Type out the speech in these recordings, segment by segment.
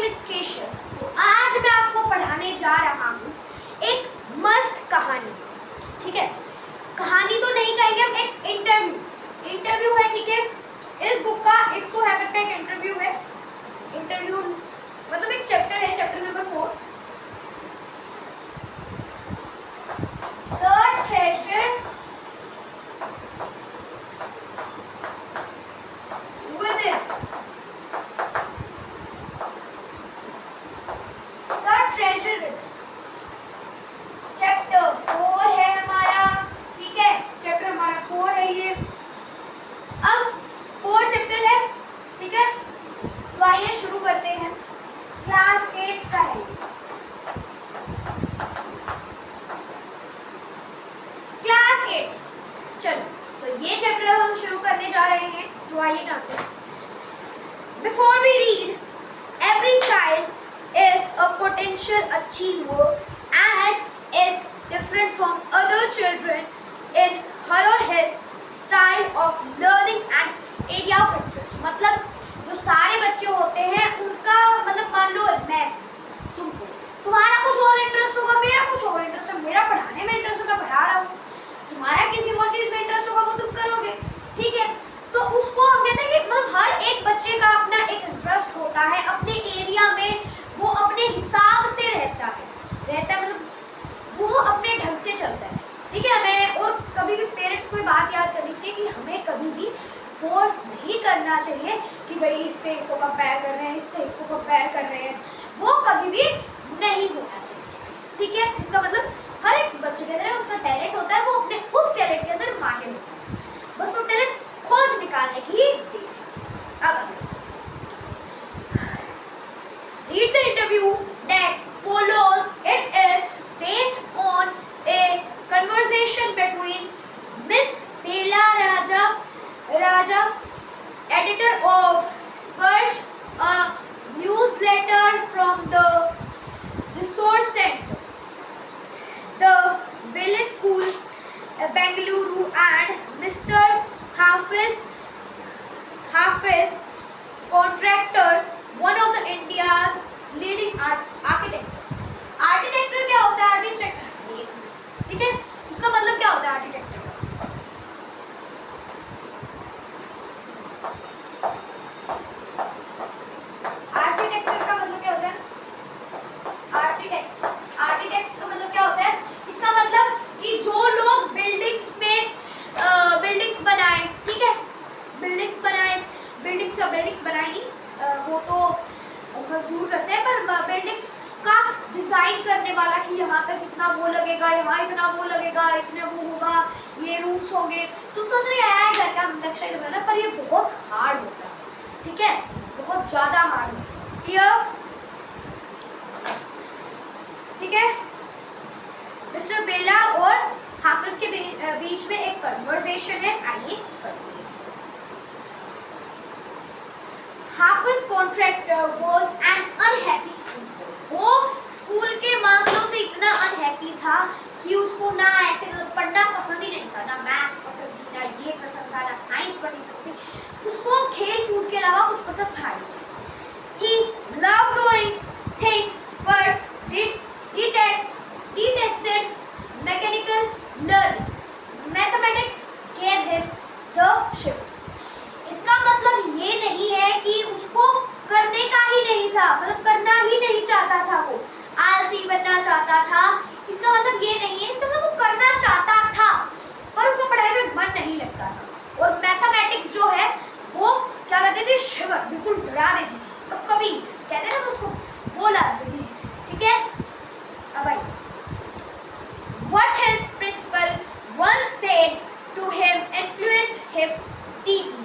Miss Keshav. तो आज मैं आपको पढ़ाने जा रहा हूँ एक मस्त कहानी। ठीक है, कहानी तो नहीं कहेंगे हम, एक इंटरव्यू है। ठीक है, इस बुक का इट्स सो हैबिट का एक इंटरव्यू है। इंटरव्यू मतलब एक चैप्टर है, chapter number 4, the treasure with in. The treasure with chapter 4 है हमारा। ठीक है, चैप्टर हमारा 4 है ये। अब 4 चैप्टर है। ठीक है, तो आइए शुरू करते हैं। क्लास 8 का है। क्लास 8, चलो तो ये चैप्टर अब हम शुरू करने जा रहे हैं। तो आइए जानते हैं। Before we read, every child is a potential achiever and is different from other children in her or his style of learning and area of interest। मतलब जो सारे बच्चे होते हैं उनका, मतलब मान लो मैं, तुम्हारा कुछ और इंटरेस्ट होगा, मेरा कुछ और इंटरेस्ट है, मेरा पढ़ाने में इंटरेस्ट होगा, पढ़ा रहा हूँ, तुम्हारा किसी और चीज़ में इंटरेस्ट होगा, वो तुम करोगे। ठीक है, तो उसको हम कहते हैं कि मतलब हर एक बच्चे का अपना एक इंटरेस्ट होता है, अपने एरिया में वो अपने हिसाब से रहता है मतलब वो अपने ढंग से चलता है। ठीक है, हमें और कभी भी पेरेंट्स को बात याद करनी चाहिए कि हमें कभी भी फोर्स नहीं करना चाहिए कि भाई इससे इसको कंपेयर कर रहे हैं, इससे इसको कंपेयर कर रहे हैं, वो कभी भी नहीं होना चाहिए। ठीक है, इसका मतलब हर एक बच्चे के अंदर उसका टैलेंट होता है, वो अपने उस टैलेंट के अंदर माहिर होता है, बस वो टैलेंट खोज निकालने की देर है। अब read the interview that follows. It is based on a conversation between Miss Bela Raja, editor of Sparsh, a newsletter from the Resource Center, the Village School, Bengaluru, and Mr. Hafiz, contractor, one of the India's leading architect। Architecture क्या होता है? Architecture, ठीक है, इसका मतलब क्या होता है आर्किटेक्चर? आर्किटेक्चर का मतलब क्या होता है? आर्किटेक्ट्स का मतलब क्या होता है? इसका मतलब कि जो लोग बिल्डिंग्स बनाए, ठीक है, बिल्डिंग्स बनाए नहीं, वो तो मजदूर करते हैं, पर बिल्डिंग्स का डिजाइन करने वाला कि यहाँ तक इतना वो लगेगा, यहाँ इतना वो लगेगा, इतने वो होगा, ये रूम्स होंगे। तुम सोच रहे हैं घर का नक्शा बनाना, पर ये बहुत हार्ड होता है। ठीक है, बहुत ज्यादा हार्ड होता है। ठीक है, मिस्टर बेला और हाफिज के बीच में एक कन्वर्सेशन है, आइए पढ़ते हैं। Hafiz Contractor was an unhappy school. वो स्कूल के मामलों से इतना अनहैप्पी था कि उसको ना ऐसे पढ़ना पसंद ही नहीं था, ना मैथ्स पसंद थी, ना ये पसंद था, ना साइंस पढ़नी पसंद थी, उसको खेल कूद के अलावा कुछ पसंद था ही। He loved doing things but detested mechanical learning. Mathematics gave him the shivers। इसका मतलब ये नहीं है कि उसको करने का ही नहीं था, मतलब करना ही नहीं चाहता था, वो आलसी बनना चाहता था, इसका मतलब ये नहीं है। इसका मतलब वो करना चाहता था पर उसको पढ़ाई में मन नहीं लगता था। और मैथमेटिक्स जो है वो क्या करते थे? शिवर, बिल्कुल डरा देती थी, कभी कहते थे उसको वो ला देती थी। ठीक है, अब आइए, what his principal once said to him influenced him deeply।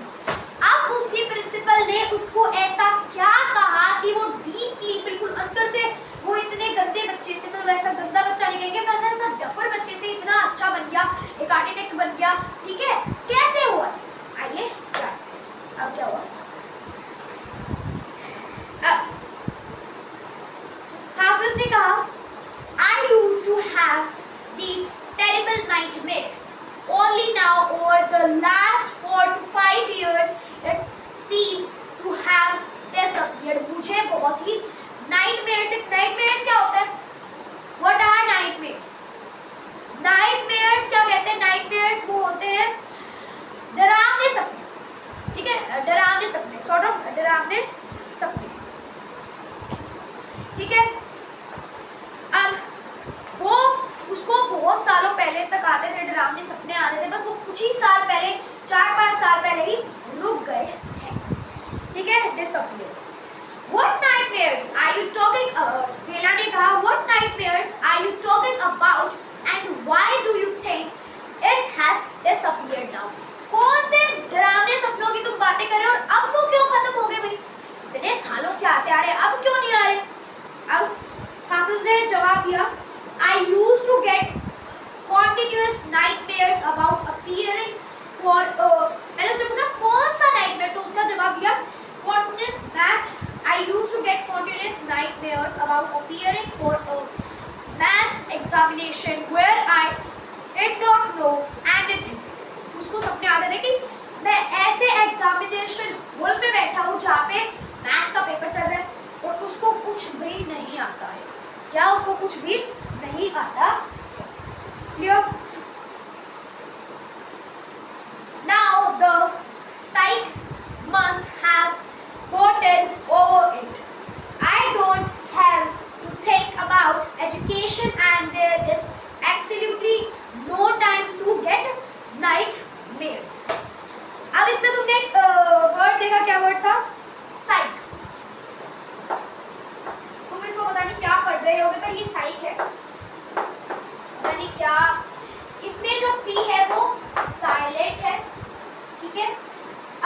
अब उसकी प्रिंसिपल ने उसको ऐसा क्या कहा कि वो डीपली, बिल्कुल अंदर से, वो इतने गंदे बच्चे से, मतलब ऐसा गंदा बच्चा नहीं कहेंगे, पर ऐसा डफर बच्चे से इतना अच्छा बन गया, एक आर्किटेक्ट बन गया। ठीक है, कैसे हुआ? आइए अब क्या हुआ। अब हाफिज ने कहा, I used to have these terrible nightmares. Only now, over the last 4 to 5 years, it seems to have disappeared। मुझे बहुत ही कुछ ही साल पहले, 4-5 साल पहले ही रुक गए हैं, ठीक है, disappear. What nightmares are you talking about? बेला ने कहा What nightmares are you talking about and why do you think it has disappeared now? कौन से डरावने सपनों की तुम बातें कर रहे हो और अब वो क्यों खत्म हो गए भाई? इतने सालों से आते आ रहे, अब क्यों नहीं आ रहे? अब हाफिज ने जवाब दिया I used to get continuous nightmares about appearing for मैंने उससे पूछा कौन सा nightmare, तो उसका जवाब दिया continuous I used to get continuous nightmares about appearing for a maths examination where I did not know anything. उसको सपने आते थे कि मैं ऐसे एग्जामिनेशन हॉल में बैठा हूँ जहाँ पे मैथ्स का पेपर चल रहा है और उसको कुछ भी नहीं आता है। क्या उसको कुछ भी नहीं आता? Clear? Now the psych must have gotten over it. I don't have to think about education and there is absolutely no time to get nightmares. अब इसमें तुमने एक वर्ड देखा, क्या वर्ड था? साइक। तुम इसको पता नहीं क्या पढ़ रहे होगे, पर ये साइक है, पता नहीं क्या। इसमें जो पी है वो साइलेंट है, ठीक है।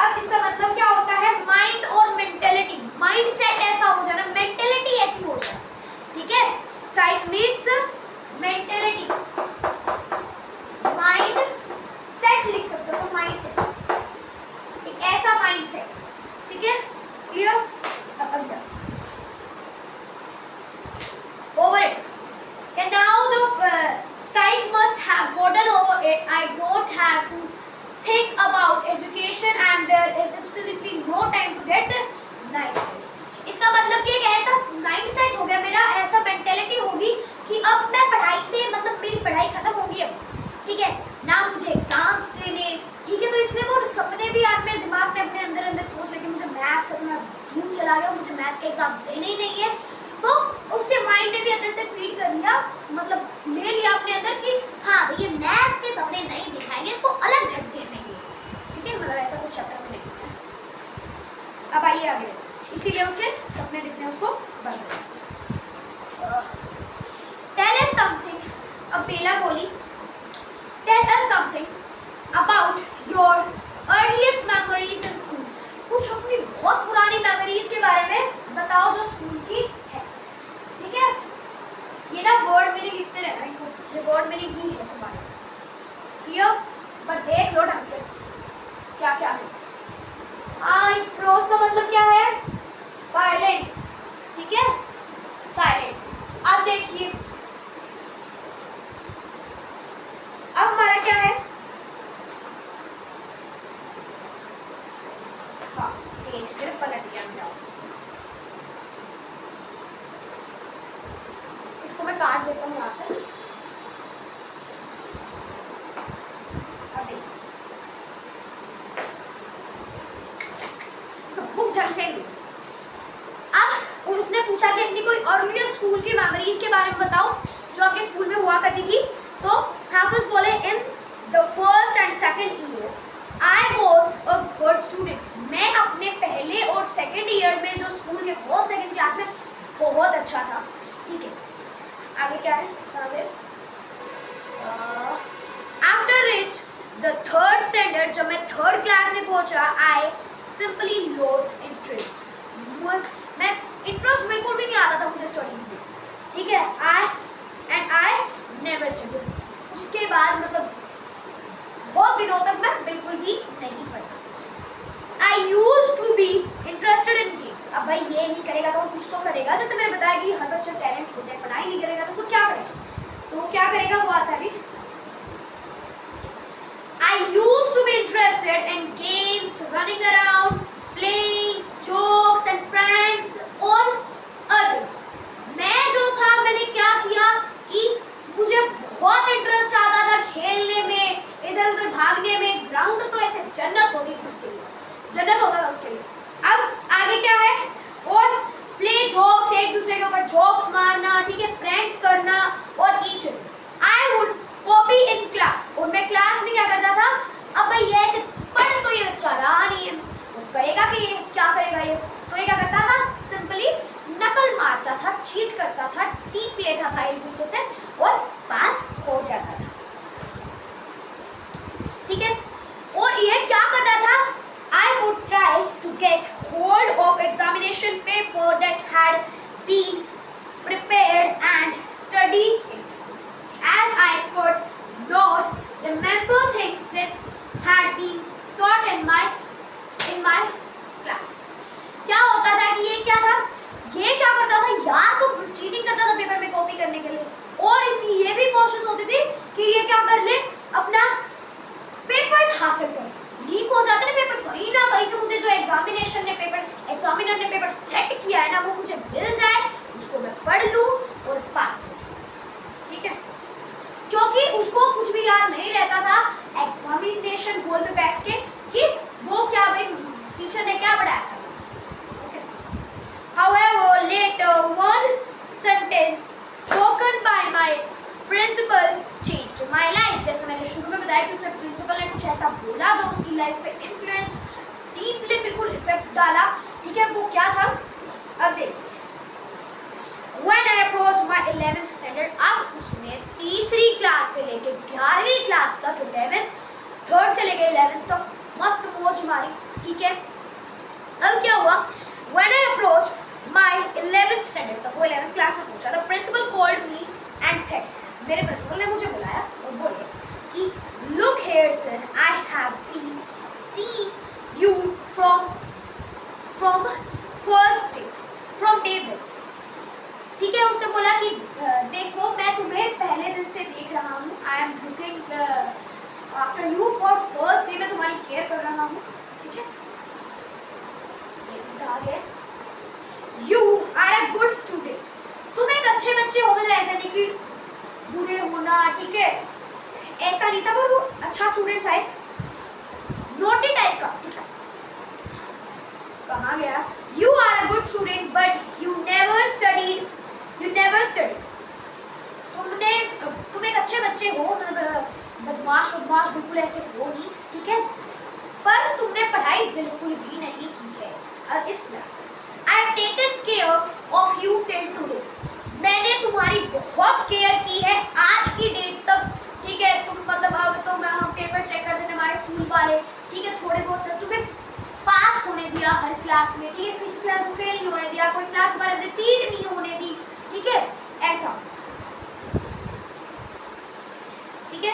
अब इसका मतलब क्या होता है? माइंड और मेंटेलिटी, माइंड सेट ऐसा हो जाना, मेंटेलिटी ऐसी हो जाए, ठीक है। साइक मीन्स मेंटेलिटी, माइंड सेट लिख सकते हो, माइंड सेट, एक ऐसा माइंड सेट, ठीक है। Clear? Upon over it and now the psych must have gotten over it. I don't have to think about education and there is absolutely no time to get nightmares. इसका मतलब कि एक ऐसा mind set हो गया मेरा, ऐसा mentality होगी कि अब मैं पढ़ाई से, मतलब मेरी पढ़ाई खत्म होगी अब, ठीक है ना, मुझे एग्जाम्स देने, ठीक है। तो इसलिए वो सपने भी आज मेरे दिमाग में अपने अंदर अंदर सोच रहे कि मुझे मैथ्स अपना धूम चला गया, मुझे मैथ्स के एग्जाम देने ही नहीं है। तो उसके माइंड ने भी अंदर से फीड कर लिया, मतलब ले लिया अपने अंदर कि हाँ ये मैथ्स के सपने नहीं दिखाएंगे, इसको अलग झटके देंगे, ठीक है। मतलब ऐसा कुछ चैप्टर में नहीं है। अब आइए आगे, इसीलिए उसके सपने दिखने उसको बंद कर। टेल अस समथिंग, अब बेला बोली tell us something about your earliest memories in school. कुछ अपनी बहुत पुरानी मेमोरीज के बारे में बताओ जो स्कूल की है, ठीक है। ये ना वर्ड मेरे लिखते रहना, ये वर्ड मेरी भी है तुम्हारे, क्लियर? पर देख लो ढंग से क्या क्या है। हाँ, इस प्रोज का मतलब क्या है? साइलेंट, ठीक है, साइलेंट। अब देखिए अब हमारा क्या है? हाँ, पेज फिर पलट गया मेरा, इसको मैं काट देता हूँ यहाँ से। अब देखिए, तो बुक ढंग से लो। अब उसने पूछा कि अपनी कोई अर्लीस्ट स्कूल की मेमोरीज के बारे में बताओ जो आपके स्कूल में हुआ करती थी। तो हाफिज बोले in the first and second year I was a good student. मैं अपने पहले और सेकंड ईयर में जो स्कूल के फर्स्ट सेकंड क्लास में बहुत अच्छा था, ठीक है। आगे क्या है? आगे after reached the third standard, जब मैं थर्ड क्लास में पहुंचा, आई सिंपली लॉस्ट इंटरेस्ट। मैं इंटरेस्ट बिल्कुल भी नहीं आता था मुझे स्टडीज में, ठीक है। I never studies. उसके बाद मतलब बहुत दिनों तक मैं बिल्कुल भी नहीं पढ़ा। I used to be interested in games. अब भाई ये नहीं करेगा तो कुछ तो करेगा, जैसे मैंने बताया कि हर बच्चा टैलेंट होता है, पढ़ाई नहीं करेगा तो वो क्या करेगा? तो वो क्या करेगा वो आता है। I used to be interested in games, running around, playing jokes and pranks on others. मैं जो था मैंने क्या किया कि मुझे बहुत इंटरेस्ट आता था खेलने में, इधर उधर भागने में। ग्राउंड तो ऐसे जन्नत होती थी उसके लिए, जन्नत होता था उसके लिए। अब आगे क्या है? और प्ले जोक्स, एक दूसरे के ऊपर जोक्स मारना, ठीक है, प्रैंक्स करना और each I would copy in class. और मैं क्लास में क्या करता था? क्योंकि उसको कुछ भी याद नहीं रहता था एग्जामिनेशन हॉल में बैठ के कि वो क्या भाई टीचर ने क्या पढ़ाया था। However, later one sentence spoken by my principal changed my life. जैसे मैंने शुरू में बताया कि उसने प्रिंसिपल ने कुछ ऐसा बोला जो उसकी लाइफ पे इन्फ्लुएंस डीपली बिल्कुल इफेक्ट डाला। ठीक है, वो क्या था अब देख। When I approached my 11th standard, अब उसने तीसरी क्लास से लेके 11वीं क्लास तक 11th, थर्ड से लेके 11th तक मस्त मौज मारी। ठीक है, अब क्या हुआ, when I approached my 11th standard, तक वो 11th क्लास में पहुंचा। The principal called me and said, मेरे प्रिंसिपल ने मुझे बुलाया और बोले कि look here son, I have been seeing you from first day, from day one। ठीक है, उसने बोला कि देखो मैं तुम्हें पहले दिन से देख रहा हूँ। I am looking after you for first day, मैं तुम्हारी केयर कर रहा हूँ। ठीक है, ये आगे You are a good student, तुम एक अच्छे बच्चे हो। मतलब ऐसा नहीं कि बुरे होना, ठीक है, ऐसा नहीं था, पर वो अच्छा स्टूडेंट था, नोटी टाइप का। ठीक है, कहाँ गया, You are a good student but you never studied, तुम एक अच्छे बच्चे हो, मतलब बदमाश बिल्कुल ऐसे हो नहीं। ठीक है, पर तुमने पढ़ाई बिल्कुल भी नहीं की है। और इस I have taken care of you till today, मैंने तुम्हारी बहुत केयर की है आज की डेट तक। ठीक है, तुम मतलब अब तो मैं हम पेपर चेक करते थे हमारे स्कूल वाले। ठीक है, थोड़े बहुत तुम्हें पास होने दिया हर क्लास में। ठीक है, किसी क्लास में फेल नहीं होने दिया, कोई क्लास दोबारा रिपीट नहीं होने दी। ठीक है, ऐसा। ठीक है,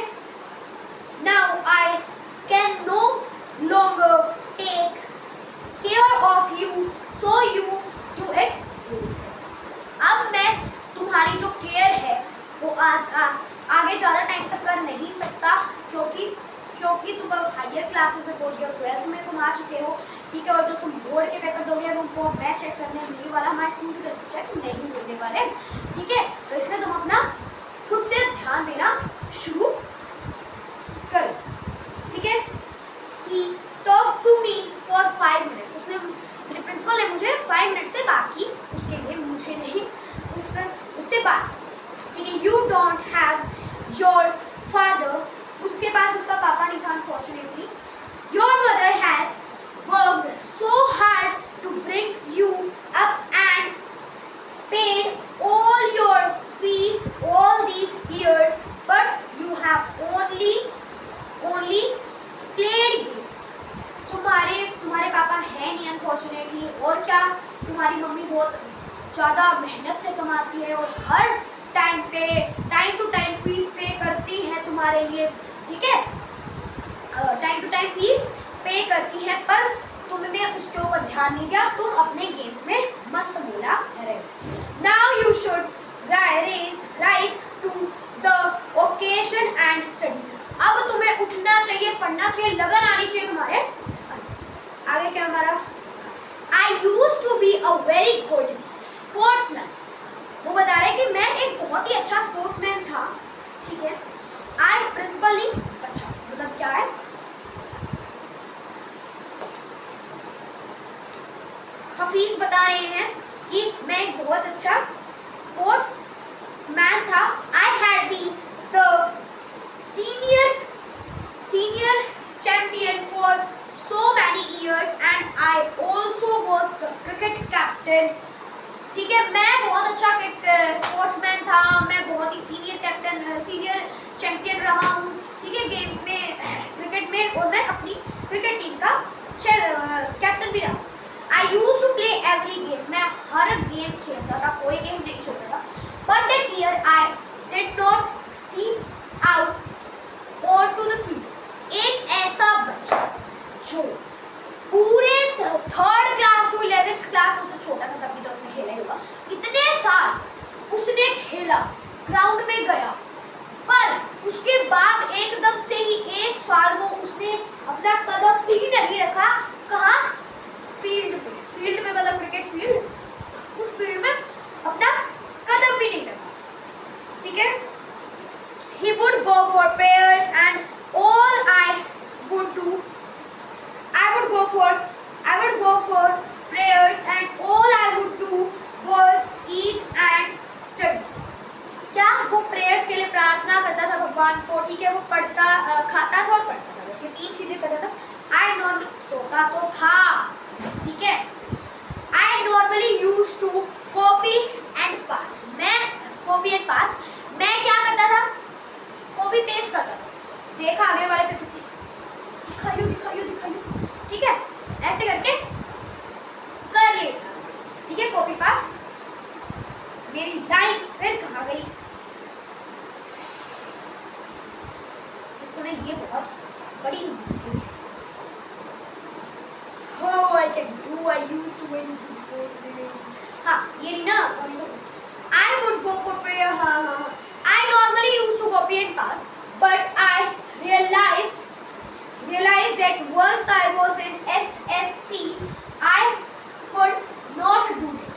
now I can no longer take care of you, so you do it yourself। अब मैं तुम्हारी जो केयर है वो आगे ज़्यादा टाइम तक कर नहीं सकता, क्योंकि तुम अब हायर क्लासेस में पहुंच गए हो, 12th में तुम आ चुके हो। ठीक है, और जो तुम बोर्ड के पेपर दोगे उनको मैं चेक करने नहीं वाला, हमारे स्कूल की तरफ से चेक नहीं होने वाले। ठीक है, तो इसलिए तुम अपना खुद से ध्यान देना शुरू करो। ठीक है, कि talk to me for 5 minutes, उसने मेरे प्रिंसिपल ने मुझे 5 मिनट से बात की, उसके लिए मुझे नहीं, उससे बात। ठीक है, you don't have your father, उसके पास उसका पापा नहीं था unfortunately. Your mother has worked so hard to bring you up and paid all your fees all these years, but you have only played games. तुम्हारे पापा है नहीं अनफॉर्चुनेटली, और क्या, तुम्हारी मम्मी बहुत ज़्यादा मेहनत से कमाती है और हर टाइम टू टाइम फीस पे करती है तुम्हारे लिए। ठीक है, टाइम टू टाइम फीस पे करती है, पर तुमने उसके ऊपर ध्यान नहीं दिया, तुम अपने गेम्स में मस्त बोला रहे। Now you should rise to the occasion and study, अब तुम्हें उठना चाहिए, पढ़ना चाहिए, लगन आनी चाहिए तुम्हारे। आगे क्या हमारा, I used to be a very good sportsman, वो बता रहे कि मैं एक बहुत ही अच्छा स्पोर्ट्समैन था। ठीक है, आई प्रिंसिपल नहीं, अच्छा मतलब क्या है, हफीज बता रहे हैं कि मैं एक बहुत अच्छा स्पोर्ट्स मैन था। I had been the senior champion for so many years and I also was the cricket captain। ठीक है, मैं बहुत अच्छा स्पोर्ट्समैन था, मैं बहुत ही सीनियर चैंपियन रहा हूँ। ठीक है, गेम्स में, क्रिकेट में, और मैं अपनी क्रिकेट टीम का कैप्टन भी रहा। I use to play every game, मैं हर गेम खेलता था, कोई गेम नहीं छोड़ता था। But that year I did not steep out और टू द फील्ड, एक ऐसा बच्चा जो पूरे 3rd class to 11th class, उससे छोटा था तभी तो उसने खेला ही होगा, इतने साल उसने खेला, ग्राउंड में गया, पर उसके बाद एकदम से ही 1 साल वो उसने अपना कदम भी नहीं रखा। कहाँ, फील्ड में मतलब क्रिकेट फील्ड, उस फील्ड में अपना कदम भी नहीं रखा। ठीक है, he would would go for prayers and all I would do, I would go for prayers and all I would do was eat and study. क्या वो प्रेयर्स के लिए प्रार्थना करता था भगवान को, ठीक है, वो पढ़ता खाता था और पढ़ता था, बस ये तीन चीजें करता था। आई नॉर्मली सोता तो था, ठीक है। I normally use to copy and paste, मैं कॉपी एंड पास, मैं क्या करता था, कॉपी पेस्ट करता था, देखा आगे वाले पे किसी दिखाइयो, ठीक है, ऐसे करके कर लेता, ठीक है, कॉपी पास। मेरी लाइफ फिर कहाँ गई, ये बहुत बड़ी मिस्टेक है। How I can do, I used to win sports में, हाँ ये नहीं ना, I would go for prayer, हाँ, I normally used to copy and pass, but I realized that once I was in SSC, I could not do it.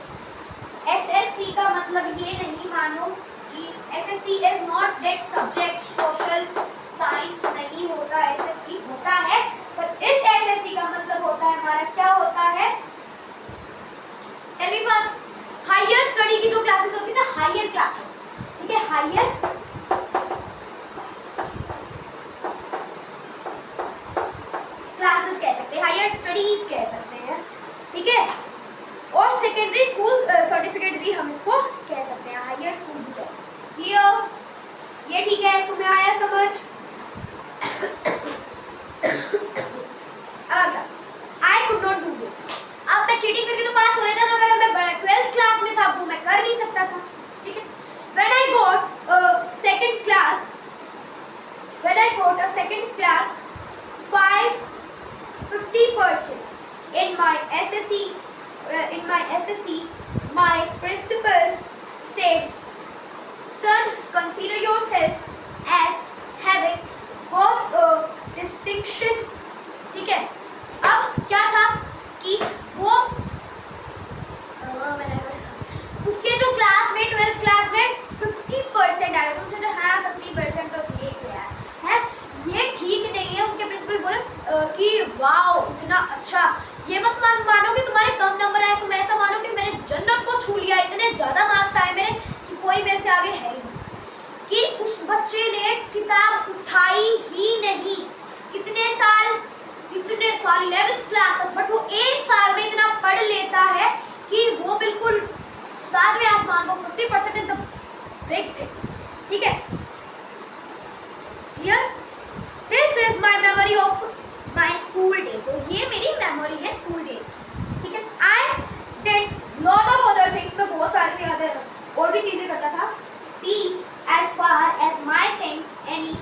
SSC का मतलब ये नहीं मानो कि SSC is not that subject, social science नहीं होता, SSC होता है, पर इस SSC का मतलब होता है हमारा, क्या होता है, tell me first, higher study की जो क्लासेस होती है ना, हायर क्लासेस, ठीक है, हायर क्लासेस कह सकते हैं, हायर स्टडीज कह सकते हैं, ठीक है, और सेकेंडरी स्कूल सर्टिफिकेट भी हम इसको कह सकते हैं, हायर स्कूल भी कह सकते हैं, ये ठीक है, तुम्हें आया समझ। I could not do it. अब मैं चीटिंग करके तो पास हो जाता था, अगर मैं 12th क्लास में था वो मैं कर नहीं सकता था, ठीक है। When I got a second class 50% in my SSC, my principal said, "Son, consider yourself as having got a distinction," ठीक है। अब क्या था कि वो उसके जो क्लास में 12th क्लास में 50% आया, तो सोचा हाँ 50% तो ठीक है, ये ठीक नहीं है। उनके प्रिंसिपल बोले कि वाओ इतना अच्छा, ये मत मानो कि तुम्हारे कम नंबर आए, तुम ऐसा मानो कि मैंने जन्नत को छू लिया, इतने ज़्यादा मार्क्स आए मेरे कि कोई मेरे से आगे है ही नहीं, कि उस बच्चे ने किताब उठाई ही नहीं, कितने साल 11th क्लास तक, बट वो एक साल में इतना पढ़ लेता है कि वो बिल्कुल 7वें आसमान को 50% इज द बिग थिंग, ठीक है। Here this is my memory of my school days, और ये मेरी मेमोरी है स्कूल डेज, ठीक है। I did lot of other things, मैं बहुत सारे अदर और भी चीज़ें करता था। सी as far as my things any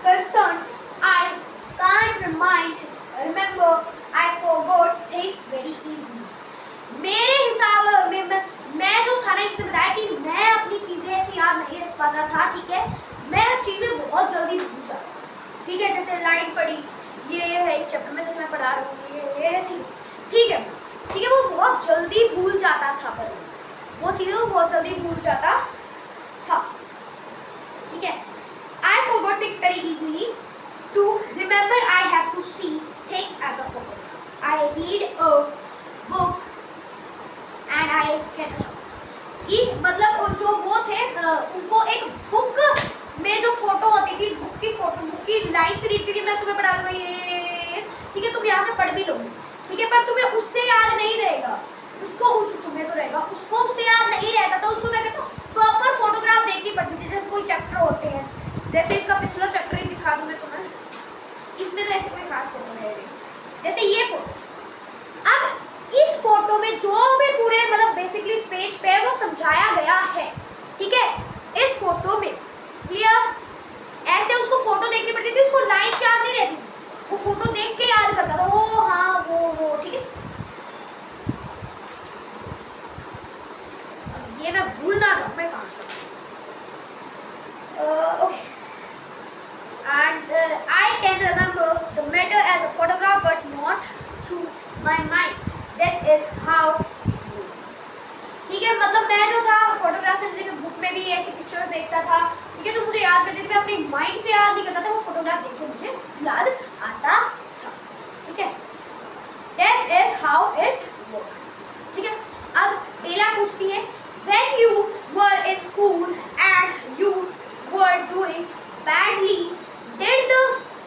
concern, I can't remember, I forgot things very easily. मेरे हिसाब में मैं जो था ना, इसने बताया कि मैं अपनी चीज़ें ऐसे याद नहीं रख पाता था, ठीक है, मैं चीज़ें बहुत जल्दी भूल जाता, ठीक है। जैसे लाइन पढ़ी, ये है इस चैप्टर में जैसे मैं पढ़ा रहा हूँ, ये ठीक है, वो बहुत जल्दी भूल जाता था, पर वो चीज़ें वो बहुत जल्दी भूल जाता था, ठीक है। I forgot things very easily. To remember, I have to see things as a photo. I read a book and I can कि मतलब जो वो थे उनको एक बुक में जो फोटो होती थी, बुक की लाइन से रीड करके मैं तुम्हें पढ़ा दूंगा, ये ठीक है, तुम यहाँ से पढ़ भी लोगे, ठीक है, पर तुम्हें उससे याद नहीं रहेगा, तुम्हें तो रहेगा, उसको उससे याद नहीं रहता, तो उसको क्या कहता हूँ, प्रॉपर फोटोग्राफ देखनी पड़ती थी। जैसे कोई चैप्टर होते हैं, जैसे इसका पिछला चैप्टर ही दिखा दूँ मैं तुम्हें, इसमें तो ऐसे कोई खास फोटो नहीं है, जैसे ये फोटो। अब इस फोटो में जो भी पूरे मतलब बेसिकली इस पेज पे वो समझाया गया है, ठीक है, इस फोटो में क्लियर, ऐसे उसको फोटो देखनी पड़ती थी, उसको लाइन से याद नहीं रहती थी, वो फोटो देख के याद करता था, ओ हाँ वो ठीक है। अब ये मैं भूल ना जाऊँ, मैं कहाँ okay, and I can remember the matter as a photograph but not through my mind. That is how it works. ठीक है, मतलब मैं जो था फोटोग्राफ से बुक में भी ऐसी पिक्चर्स देखता था, ठीक है, जो मुझे याद करती थी, मैं अपनी माइंड से याद नहीं करता था, वो फोटोग्राफ देख के मुझे याद आता था, ठीक है। That is how it works, ठीक है। अब बेला पूछती है, when you were in school and you were doing badly, did the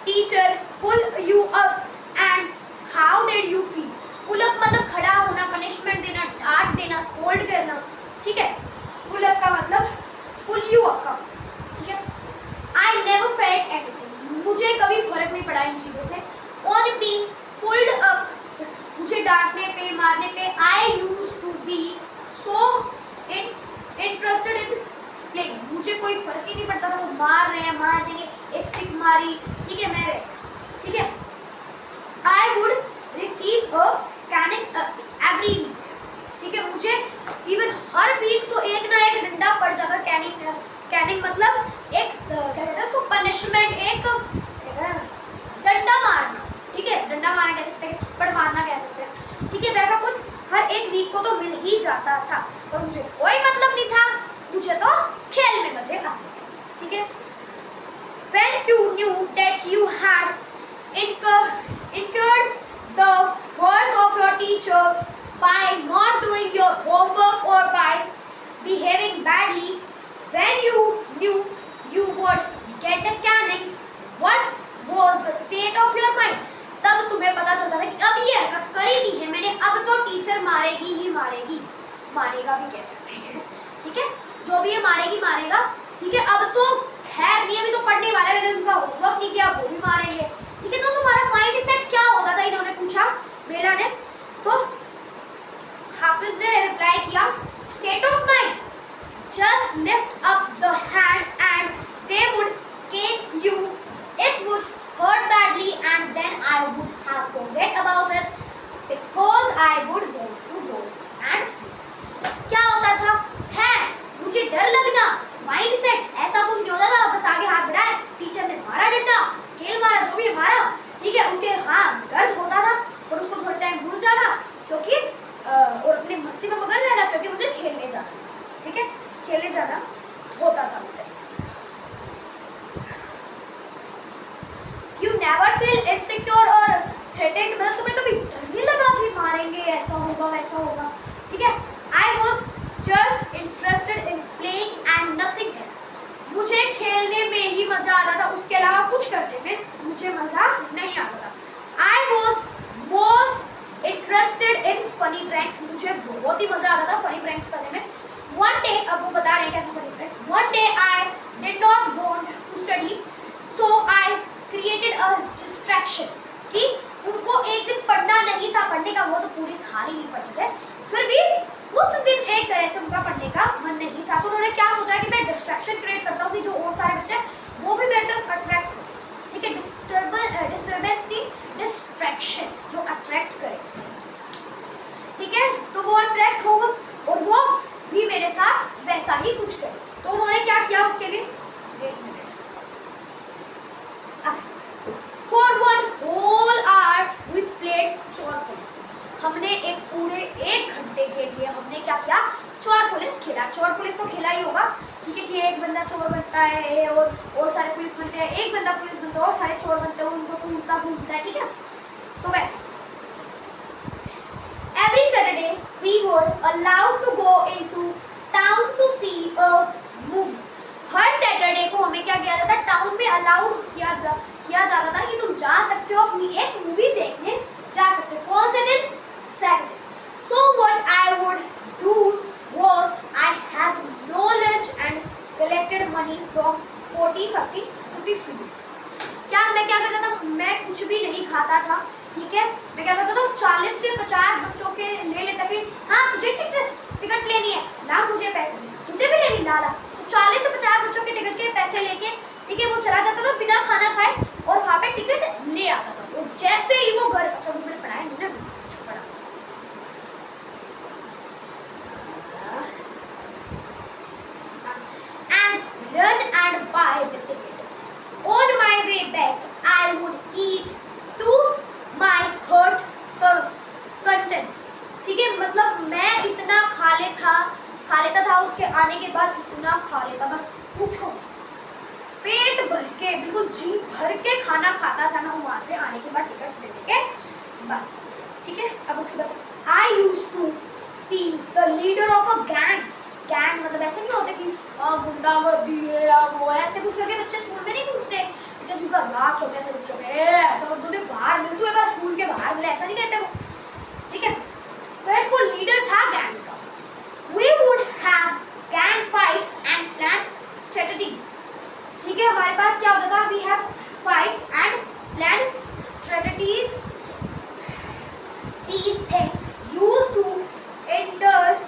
teacher pull you up and how did you feel? Pull up मतलब खड़ा होना, पनिशमेंट देना, डांट देना, स्कोल्ड करना, ठीक है। पुल अप का मतलब पुल यू अप का, ठीक है। आई नेवर फेल्ट एनीथिंग, मुझे कभी फर्क नहीं पड़ा इन चीज़ों से। ऑन बीइंग पुल्ड अप, मुझे डांटने पे, मारने पे, I used to be so interested in playing, मुझे कोई फर्क ही नहीं पड़ता था, वो मार रहे हैं, मार देंगे, एक स्टिक मारी, ठीक है, मैं रहे, ठीक है। I would receive a caning every week, ठीक है, मुझे इवन हर वीक तो एक ना एक डंडा पड़ जाता। कैनिंग मतलब एक क्या कहते हैं उसको, पनिशमेंट, एक डंडा मारना, ठीक है, डंडा मारना कह सकते हैं, थप्पड़ मारना कह सकते हैं, ठीक है, वैसा कुछ हर एक वीक को तो मिल ही जाता था, और मुझे कोई मतलब नहीं था, मुझे तो खेल में मजे आते थे, ठीक है। When you knew that you had incurred the wrath of your teacher by not doing your homework or by behaving badly, when you knew you would get a caning, what was the state of your mind? तब तुम्हें पता चलता था कि अब ये हरकत कर ही दी है मैंने, अब तो टीचर मारेगी ही मारेगी, मारेगा भी कह सकते हैं, ठीक है, जो भी ये मारेगी मारेगा, ठीक है। अब तो खैर नहीं, अभी तो पढ़ने वाला है, मैंने उनका होमवर्क नहीं किया, वो भी मारेंगे, ठीक है। तो तुम्हारा माइंड सेट क्या होता था, इन्होंने पूछा, बेला ने। तो हाफिज ने रिप्लाई किया, state of mind, just lift up the hand and they would can you, it would hurt badly and then I would have forget about it because I would want to go and क्या होता था, है मुझे डर लगना, mind set ऐसा कुछ नहीं होता था, बस आगे हाथ बढ़ाए, टीचर ने मारा डंडा, स्केल मारा, जो भी मारा, ठीक है, उसके हाँ दर्द होता था और उसको थोड़ा टाइम भूल जाना, क्योंकि और अपनी मस्ती में मगन रहना, क्योंकि मुझे खेलने जाना, ठीक है, खेलने जाना होता था उस time. You never feel insecure or threatened, मतलब तुम्हें कभी डर नहीं लगा कि मारेंगे, ऐसा होगा वैसा होगा, ठीक है। I was just interested in playing and nothing else, मुझे खेलने में ही मजा आता था, उसके अलावा कुछ करने में मुझे मजा नहीं आता था। I was most interested in funny pranks, मुझे बहुत ही मजा आता था फनी प्रैंक्स करने में। One day, अब वो बता रहे हैं कैसे funny prank. One day I did not want to study, so I created a distraction, कि उनको एक दिन पढ़ना नहीं था, पढ़ने का वो तो पूरी सारी नहीं पढ़ते थे, फिर भी उस दिन एक तरह से उनका पढ़ने का मन नहीं था, तो उन्होंने क्या सोचा कि मैं डिस्ट्रैक्शन क्रिएट करता हूँ कि जो और सारे बच्चे वो भी मेरी तरफ अट्रैक्ट हो, ठीक है, डिस्टर्बेंस नहीं, डिस्ट्रैक्शन जो अट्रैक्ट करे, ठीक है, तो वो अट्रैक्ट हो और वो भी मेरे साथ वैसा ही कुछ करे। तो उन्होंने क्या किया उसके लिए, For 1 whole hour we played चोर पुलिस, हमने एक पूरे 1 घंटे के लिए हमने क्या किया, चोर पुलिस खेला। चोर पुलिस तो खेला ही होगा, ठीक है, कि एक बंदा चोर बनता है और सारे पुलिस बनते हैं, एक बंदा पुलिस बनता है और सारे चोर बनते हैं, उनको घूमता घूमता है, ठीक है। तो वैसे every Saturday we were allowed to go into town to see a movie, her Saturday को हमें क्या किया जाता, टाउन में अलाउड किया जाता था कि तुम जा सकते हो, अपनी एक मूवी देखने जा सकते हो। कौन से दिन, Saturday. So what I would do was I have no lunch and collected money from 40-50 students. मैं क्या करता था, मैं कुछ भी नहीं खाता था, ठीक है, मैं क्या करता था 40 से 50 बच्चों के ले लेता कि हाँ तुझे टिकट लेनी है, ला मुझे पैसे, तुझे भी लेनी, ला 40 से 50 बच्चों के टिकट के पैसे लेके, ठीक है, वो चला जाता था बिना खाना खाए और वहाँ पे टिकट ले आता था। और जैसे ही वो घर, अच्छा मैंने पढ़ाया नहीं ना, पढ़ा, and run and buy the ticket. On my way back, I would eat to my heart content, ठीक है, मतलब मैं इतना खा ले था उसके आने के बाद इतना खा लेता, बस पूछो, पेट भर के, बिल्कुल जी भर के खाना खाता था ना वहाँ से आने के बाद टिकट्स लेने के बाद। ठीक है, अब उसके बाद I use to be the leader of a gang. Gang मतलब ऐसे नहीं होते कि गुंडागर्दी है या वो ऐसे कुछ करके बच्चे स्कूल में नहीं घूमते, ठीक है, जिनका रात छोटे ऐसे बच्चों में ऐसा बोलते थे बाहर मिल, तू एक बार स्कूल के बाहर मिले, ऐसा नहीं कहते वो। ठीक है, तो वो लीडर था गैंग का। We would have gang fights and plan strategies। ठीक है, हमारे पास क्या होता था, we have fights and plan strategies। These things used to interest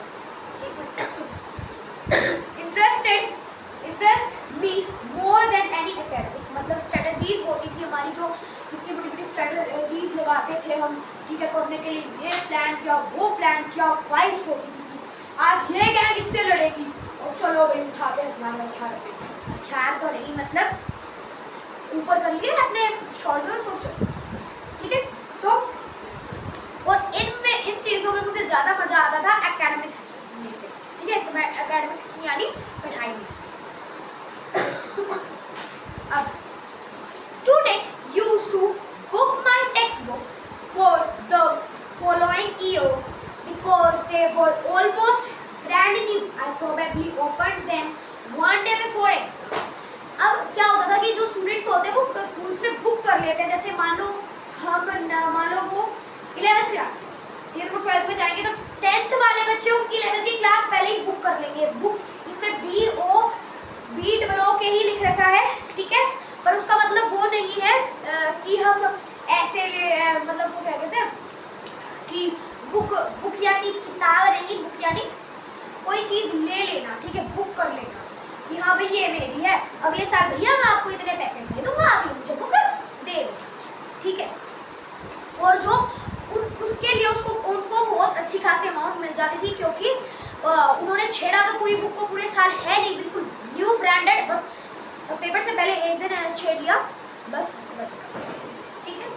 me more than any academic। मतलब strategies होती थी हमारी, जो कितनी बड़ी बड़ी strategies लगाते थे हम, ठीक है, पढ़ने के लिए ये प्लान किया, वो प्लान किया, फाइट्स होती थी। आज ये गैंग इससे लड़ेगी और चलो भाई उठाते हथियार तो नहीं, मतलब ऊपर कर लिए अपने शोल्डर, सोचो। ठीक है, तो और इन चीज़ों में मुझे ज़्यादा मज़ा आता था एकेडमिक्स में से। ठीक है, तो मैं एकेडमिक्स में यानी पढ़ाई में से। अब student use to book my text books for the following year because they were almost brand new। I probably opened them one day before exam। अब क्या होता था कि जो स्टूडेंट्स होते हैं वो स्कूल्स में बुक कर लेते हैं, जैसे मान लो वो 11th क्लास में, ठीक है, वो 12th में जाएंगे तो 10th वाले बच्चे उनकी 11th की क्लास पहले ही बुक कर लेंगे। बुक इसमें BO के ही लिख रखा है, ठीक है, पर उसका मतलब वो नहीं है कि हम ऐसे मतलब वो क्या कहते हैं कि बुक यानी किताब नहीं, बुक यानी कोई चीज़ ले लेना, ठीक है, बुक कर लेना कि हाँ भाई ये मेरी है, अगले साल भैया मैं आपको इतने पैसे दे दूँगा, आप ये मुझे बुक दे देना। ठीक है, और जो उसके लिए उनको बहुत अच्छी खासी अमाउंट मिल जाती थी, क्योंकि उन्होंने छेड़ा तो पूरी बुक को पूरे साल है नहीं, बिल्कुल न्यू ब्रांडेड, बस पेपर से पहले एक दिन छेड़ लिया बस। ठीक है,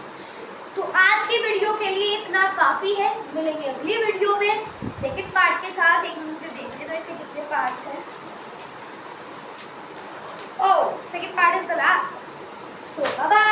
तो आज की वीडियो के लिए इतना काफ़ी है। मिलेंगे अगली वीडियो में सेकंड पार्ट के साथ। एक मुझे देखने दो इसके कितने पार्ट्स हैं। Oh, second part is the last, so bye.